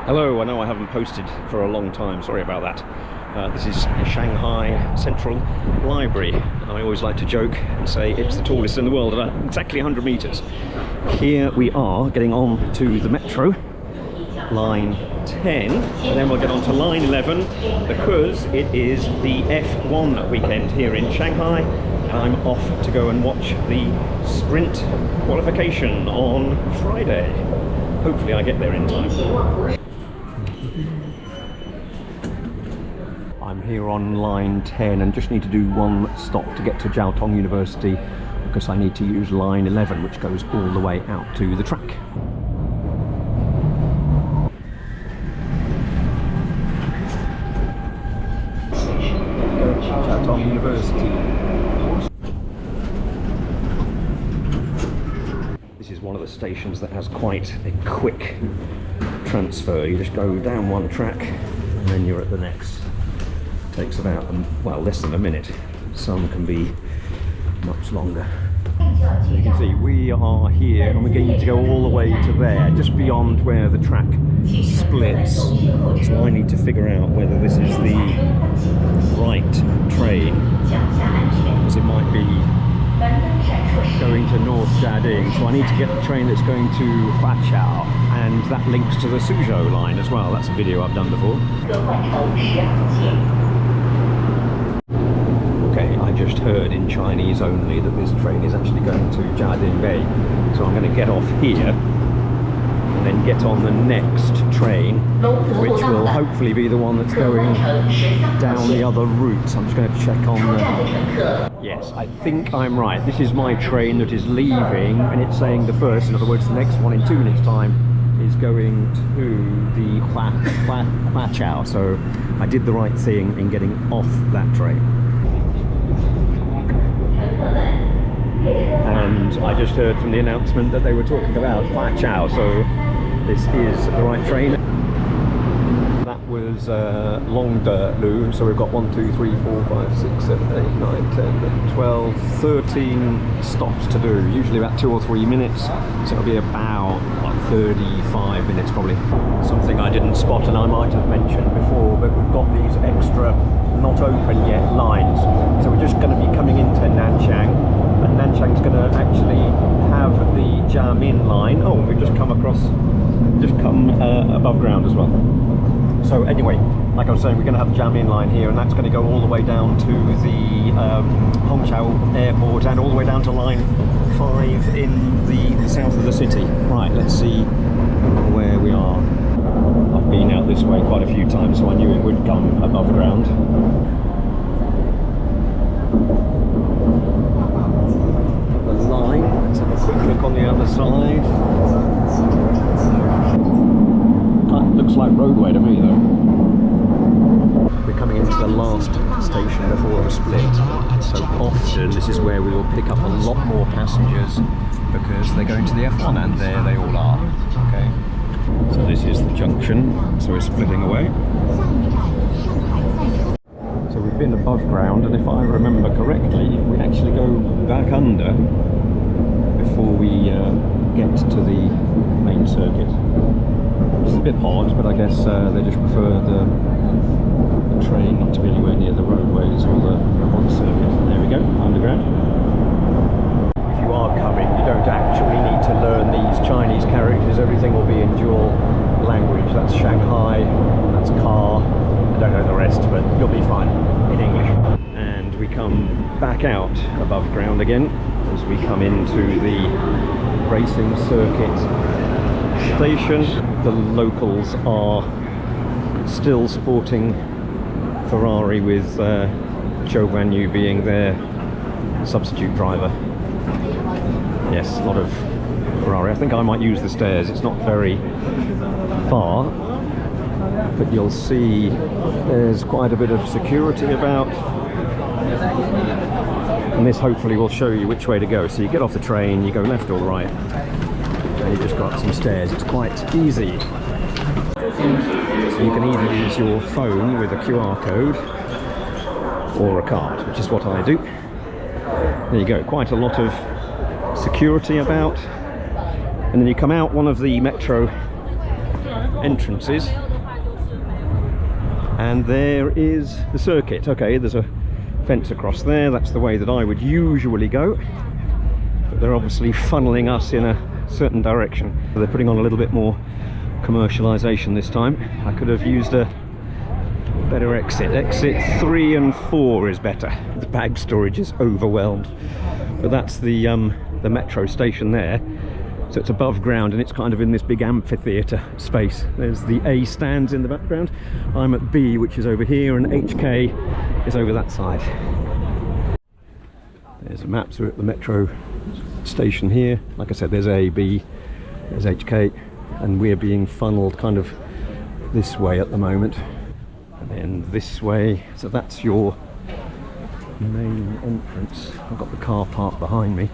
Hello, I know I haven't posted for a long time, sorry about that. This is Shanghai Central Library. I always like to joke and say it's the tallest in the world, at exactly 100 meters. Here we are getting on to the metro, line 10, and then we'll get on to line 11 because it is the F1 weekend here in Shanghai, and I'm off to go and watch the sprint qualification on Friday. Hopefully I get there in time. I'm here on line 10 and just need to do one stop to get to Jiading University because I need to use line 11, which goes all the way out to the track. Jiading University. This is one of the stations that has quite a quick transfer. You just go down one track and then you're at the next. Takes about, well, less than a minute. Some can be much longer. So you can see we are here and we're going to go all the way to there, just beyond where the track splits. So I need to figure out whether this is the right train, because it might be going to North Jiading. So I need to get the train that's going to Huachao, and that links to the Suzhou line as well. That's a video I've done before. Okay, I just heard in Chinese only that this train is actually going to Jiading Bay. So I'm going to get off here and then get on the next train, which will hopefully be the one that's going down the other route. So I'm just going to check on the... Yes, I think I'm right. This is my train that is leaving, and it's saying the first, in other words the next one in 2 minutes time is going to the Huachao. So I did the right thing in getting off that train. And I just heard from the announcement that they were talking about Huachao, so this is the right train. That was Longdelu, so we've got 1, 2, 3, 4, 5, 6, 7, 8, 9, 10, 12, 13 stops to do, usually about 2 or 3 minutes, so it'll be about 35 minutes probably. Something I didn't spot and I might have mentioned before, but we've got these extra not open yet lines, so we're just going to be coming into Nanchang. And Nanchang's going to actually have the Jiamin line. Oh, we've just come above ground as well. So anyway, like I was saying, we're going to have the Jiamin line here, and that's going to go all the way down to the Hongqiao airport and all the way down to line 5 in the south of the city. Right, let's see where we are. I've been out this way quite a few times, so I knew it would come above ground. Let's have a quick look on the other side. That looks like roadway to me though. We're coming into the last station before the split, so often this is where we will pick up a lot more passengers because they're going to the F1, and there they all are. Okay, so this is the junction, so we're splitting away. So we've been above ground, and if I remember correctly, we actually go back under before we get to the main circuit. It's a bit odd, but I guess they just prefer the train not to be anywhere near the roadways or the circuit. There we go, underground. If you are coming, you don't actually need to learn these Chinese characters. Everything will be in dual language. That's Shanghai, that's car. I don't know the rest, but you'll be fine in English. And we come back out above ground again as we come into the racing circuit station. The locals are still supporting Ferrari, with Zhou Guanyu being their substitute driver. Yes, a lot of Ferrari. I think I might use the stairs, it's not very far, but you'll see there's quite a bit of security about. And this hopefully will show you which way to go. So you get off the train, you go left or right, and you've just got some stairs. It's quite easy. So you can either use your phone with a QR code or a card, which is what I do. There you go, quite a lot of security about. And then you come out one of the metro entrances. And there is the circuit. Okay, there's a fence across there. That's the way that I would usually go. But they're obviously funneling us in a certain direction. So they're putting on a little bit more commercialization this time. I could have used a better exit. Exit 3 and 4 is better. The bag storage is overwhelmed. But that's the metro station there. So it's above ground and it's kind of in this big amphitheatre space. There's the A stands in the background. I'm at B, which is over here, and HK is over that side. There's a map, so we're at the metro station here. Like I said, there's A, B, there's HK, and we're being funneled kind of this way at the moment. And then this way, so that's your main entrance. I've got the car park behind me.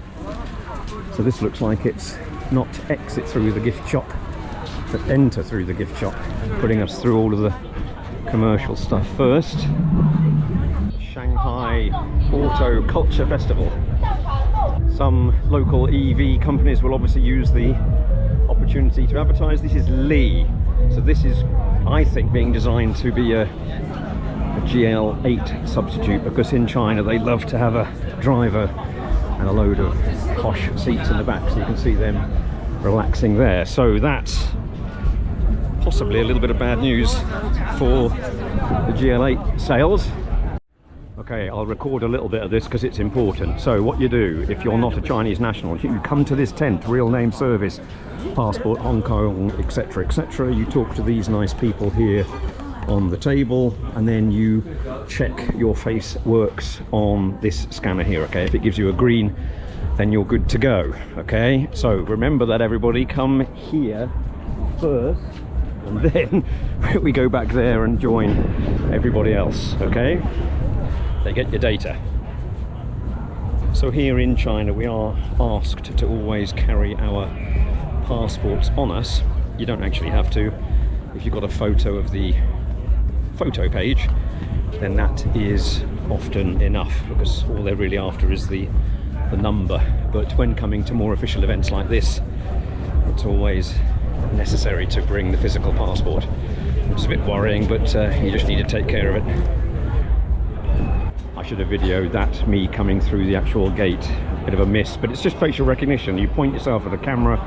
So this looks like it's not exit through the gift shop, but enter through the gift shop, putting us through all of the commercial stuff first. Shanghai Auto Culture Festival. Some local EV companies will obviously use the opportunity to advertise. This is Li, so this is, I think, being designed to be a GL8 substitute, because in China they love to have a driver and a load of posh seats in the back, so you can see them relaxing there. So that's possibly a little bit of bad news for the GL8 sales. Okay, I'll record a little bit of this because it's important. So what you do if you're not a Chinese national, you come to this tent, real name service, passport, Hong Kong, etc, etc. You talk to these nice people here on the table, and then you check your face works on this scanner here. Okay, if it gives you a green, then you're good to go. Okay, so remember that, everybody. Come here first, and then we go back there and join everybody else. Okay, they get your data. So here in China we are asked to always carry our passports on us. You don't actually have to. If you've got a photo of the photo page, then that is often enough, because all they're really after is the number. But when coming to more official events like this, it's always necessary to bring the physical passport, which is a bit worrying, but you just need to take care of it. I should have videoed that, me coming through the actual gate. Bit of a miss, but it's just facial recognition. You point yourself at the camera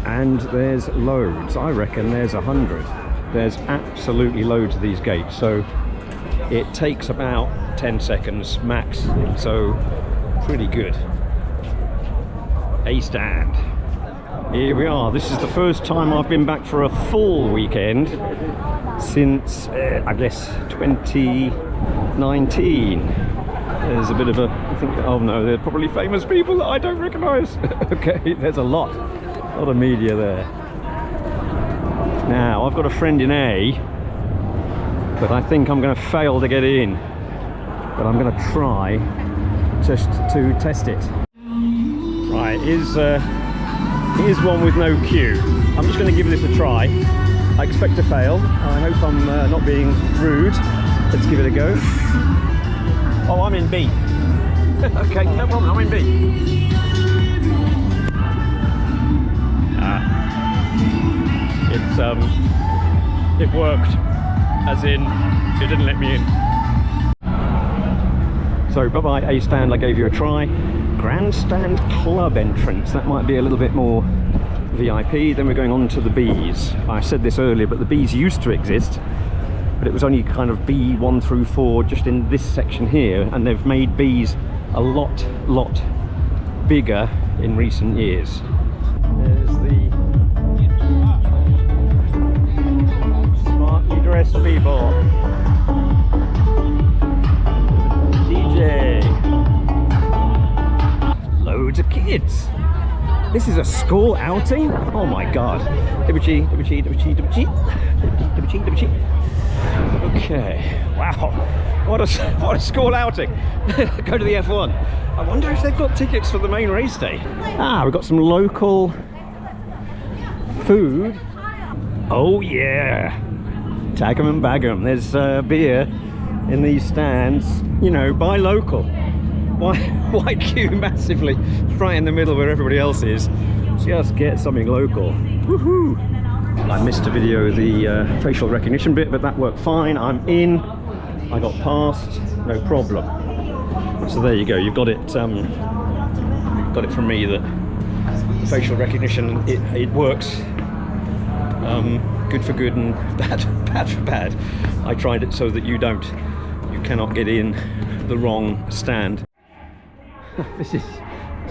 and there's loads. I reckon there's 100. There's absolutely loads of these gates, so it takes about 10 seconds max, so pretty good. A stand. Here we are. This is the first time I've been back for a full weekend since I guess 2019. There's a bit of a, I think, oh no, they're probably famous people that I don't recognise. Okay, there's a lot of media there. Now, I've got a friend in A, but I think I'm going to fail to get in. But I'm going to try just to test it. Right, here's one with no queue. I'm just going to give this a try. I expect to fail. I hope I'm not being rude. Let's give it a go. Oh, I'm in B. Okay, no problem, I'm in B. It worked, as in, it didn't let me in. So bye-bye A stand, I gave you a try. Grandstand club entrance, that might be a little bit more VIP. Then we're going on to the Bs. I said this earlier, but the Bs used to exist, but it was only kind of B1 through 4 just in this section here, and they've made Bs a lot bigger in recent years. There's the smartly dressed people. DJ. Loads of kids. This is a school outing? Oh my god. Okay, wow, what a school outing. Go to the F1. I wonder if they've got tickets for the main race day. Ah, we've got some local food. Oh yeah, tag 'em and bag 'em. There's beer in these stands. You know, buy local. Why queue massively right in the middle where everybody else is? Just get something local. Woohoo! I missed a video of the facial recognition bit, but that worked fine. I'm in. I got past, no problem. So there you go. You've got it. Got it from me that the facial recognition it works. Good for good and bad for bad. I tried it so that you cannot get in the wrong stand. This is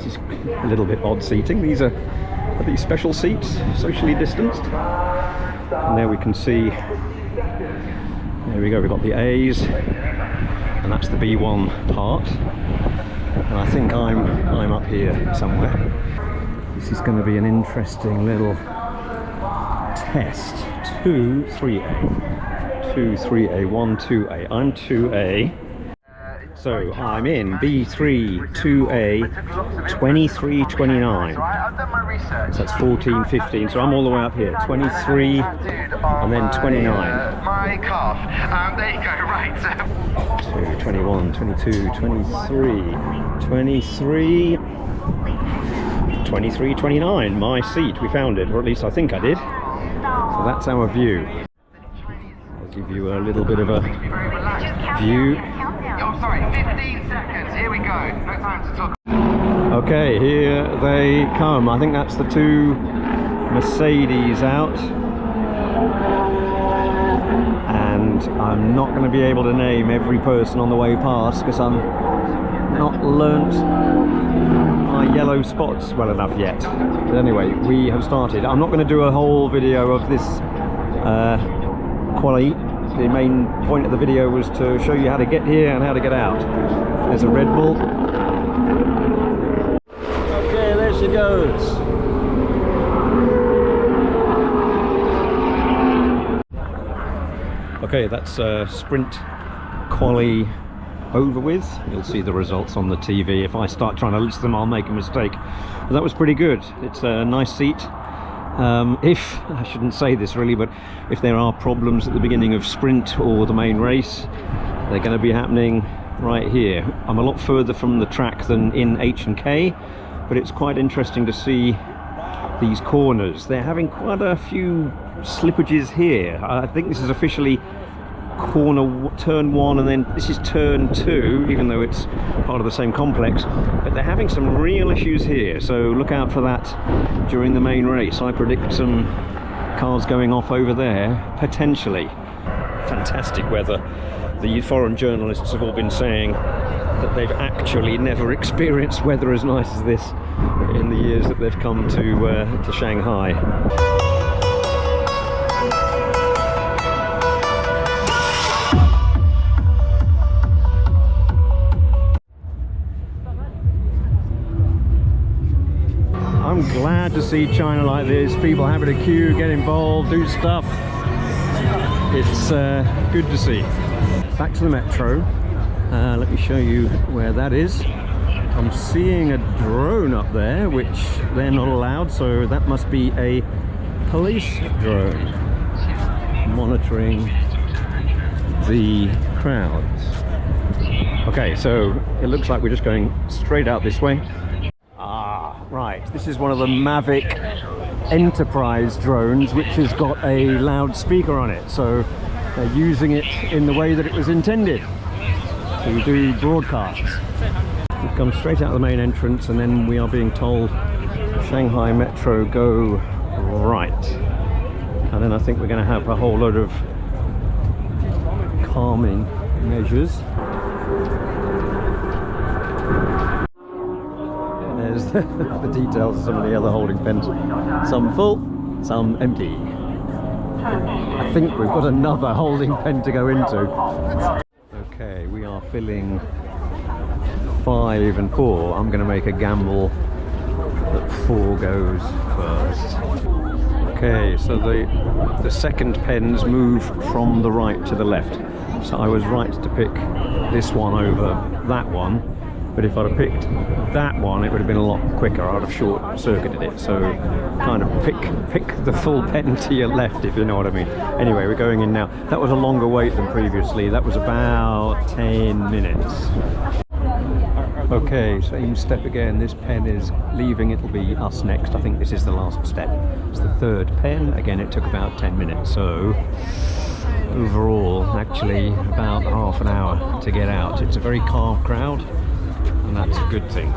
a little bit odd seating. These are these special seats, socially distanced. And there we can see, there we go, we've got the A's, and that's the B1 part. And I think I'm up here somewhere. This is going to be an interesting little test. 2, 3A. 2, 3A, 1, 2A. I'm 2A. So I'm in B3, 2A, 23, 29. So that's 14, 15. So I'm all the way up here. 23 and then 29. My calf. There you go, right. 2, 21, 22, 23, 23, 23, 29. My seat, we found it, or at least I think I did. So that's our view. I'll give you a little bit of a view. Oh, sorry, 15 seconds. Here we go. No time to talk. Okay, here they come. I think that's the two Mercedes out. And I'm not going to be able to name every person on the way past because I'm not learnt my yellow spots well enough yet. But anyway, we have started. I'm not going to do a whole video of this quali. The main point of the video was to show you how to get here and how to get out. There's a Red Bull. Okay, there she goes. Okay, that's sprint quali over with. You'll see the results on the TV. If I start trying to list them, I'll make a mistake. But that was pretty good. It's a nice seat. If, I shouldn't say this really, but if there are problems at the beginning of sprint or the main race, they're going to be happening right here. I'm a lot further from the track than in H and K, but it's quite interesting to see these corners. They're having quite a few slippages here. I think this is officially turn 1, and then this is turn 2, even though it's part of the same complex, but they're having some real issues here, so look out for that during the main race. I predict some cars going off over there, potentially. Fantastic weather. The foreign journalists have all been saying that they've actually never experienced weather as nice as this in the years that they've come to Shanghai. I'm glad to see China like this. People having a queue, get involved, do stuff. It's good to see. Back to the metro. Let me show you where that is. I'm seeing a drone up there, which they're not allowed, so that must be a police drone monitoring the crowds. Okay, so it looks like we're just going straight out this way. Right, this is one of the Mavic Enterprise drones, which has got a loudspeaker on it, so they're using it in the way that it was intended to do broadcasts. We've come straight out of the main entrance, and then we are being told Shanghai Metro go right, and then I think we're going to have a whole load of calming measures. There's the details of some of the other holding pens. Some full, some empty. I think we've got another holding pen to go into. Okay, we are filling 5 and 4. I'm going to make a gamble that 4 goes first. Okay, so the second pens move from the right to the left. So I was right to pick this one over that one. But if I'd have picked that one, it would have been a lot quicker. I'd have short-circuited it. So kind of pick the full pen to your left, if you know what I mean. Anyway, we're going in now. That was a longer wait than previously. That was about 10 minutes. Okay, same step again. This pen is leaving. It'll be us next. I think this is the last step. It's the third pen. Again, it took about 10 minutes. So overall, actually about half an hour to get out. It's a very calm crowd, and that's a good thing.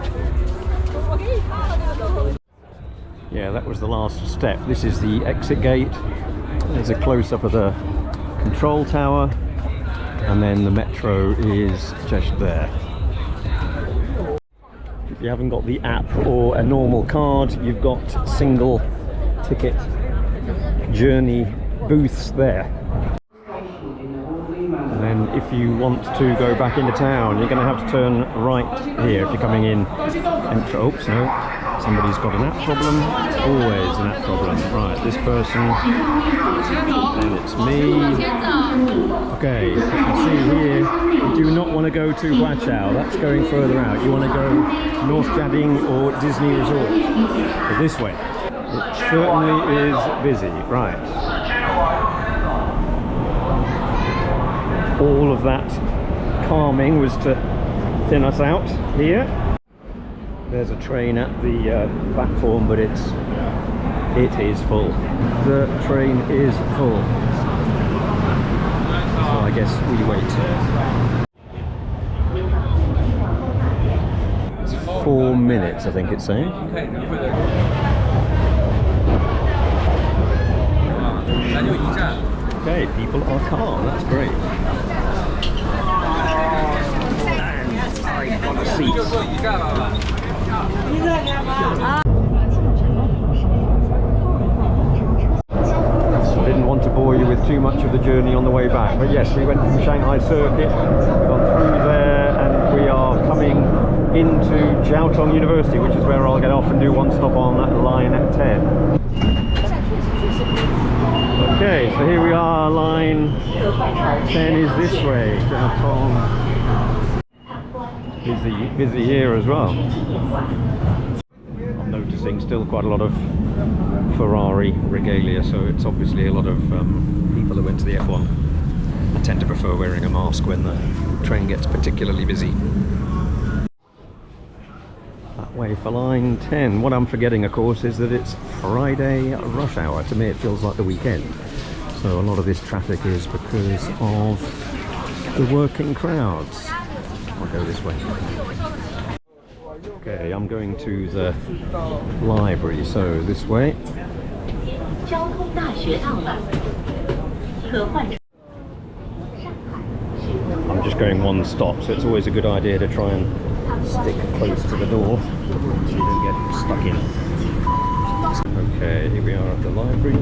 Yeah, that was the last step. This is the exit gate. There's a close-up of the control tower, and then the metro is just there. If you haven't got the app or a normal card, you've got single ticket journey booths there. And then if you want to go back into town, you're going to have to turn right here if you're coming in. Oops, no, somebody's got an app problem. Always an app problem. Right, this person, then it's me. Okay, you can see here, you do not want to go to Huachao. That's going further out. You want to go North Jiading or Disney Resort. So this way. It certainly is busy. Right. All of that calming was to thin us out here. There's a train at the platform, but it is full. The train is full. So I guess we wait. It's 4 minutes, I think it's saying. Okay, people are calm. That's great. I've got a seat. I didn't want to bore you with too much of the journey on the way back, but yes, we went from Shanghai Circuit, we've gone through there, and we are coming into Jiading University, which is where I'll get off and do one stop on that line at 10. Okay, so here we are, line 10 is this way, Jiading. Busy here as well. I'm noticing still quite a lot of Ferrari regalia, so it's obviously a lot of people that went to the F1. I tend to prefer wearing a mask when the train gets particularly busy. That way for line 10. What I'm forgetting, of course, is that it's Friday rush hour. To me it feels like the weekend. So a lot of this traffic is because of the working crowds. I'll go this way. Okay, I'm going to the library, so this way. I'm just going one stop, so it's always a good idea to try and stick close to the door so you don't get stuck in. Okay, here we are at the library.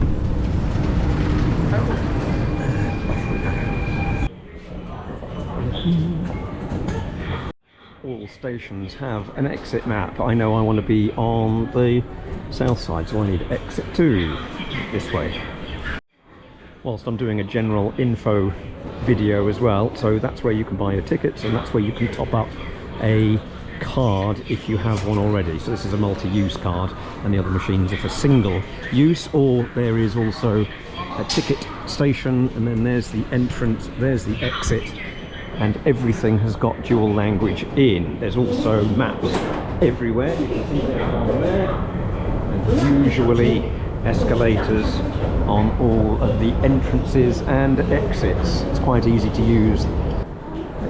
All stations have an exit map. I know I want to be on the south side, so I need exit 2 this way. Whilst I'm doing a general info video as well, so that's where you can buy your tickets, and that's where you can top up a card if you have one already. So this is a multi-use card, and the other machines are for single use. Or there is also a ticket station, and then there's the entrance, there's the exit, and everything has got dual language in. There's also maps everywhere. You can see down there, and usually escalators on all of the entrances and exits. It's quite easy to use.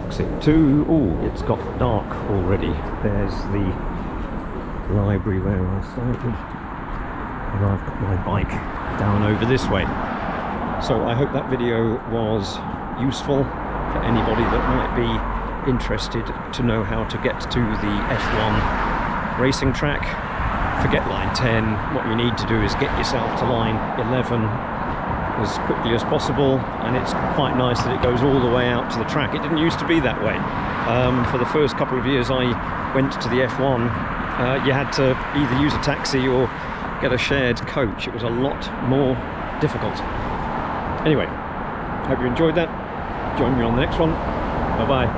Exit 2. Oh, it's got dark already. There's the library where I started, and I've got my bike down over this way. So I hope that video was useful for anybody that might be interested to know how to get to the F1 racing track. Forget line 10. What you need to do is get yourself to line 11 as quickly as possible, and it's quite nice that it goes all the way out to the track. It didn't used to be that way. For the first couple of years I went to the F1, you had to either use a taxi or get a shared coach. It was a lot more difficult. Anyway, hope you enjoyed that. Join me on the next one. Bye bye.